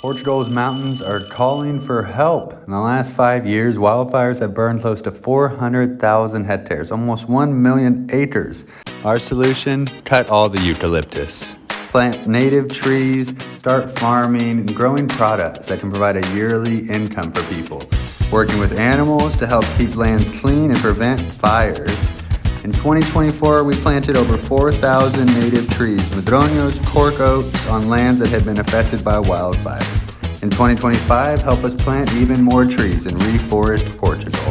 Portugal's mountains are calling for help. In the last 5 years, wildfires have burned close to 400,000 hectares, almost 1 million acres. Our solution? Cut all the eucalyptus. Plant native trees, start farming, and growing products that can provide a yearly income for people. Working with animals to help keep lands clean and prevent fires. In 2024, we planted over 4,000 native trees, madroños, cork oaks, on lands that had been affected by wildfires. In 2025, help us plant even more trees and reforest Portugal.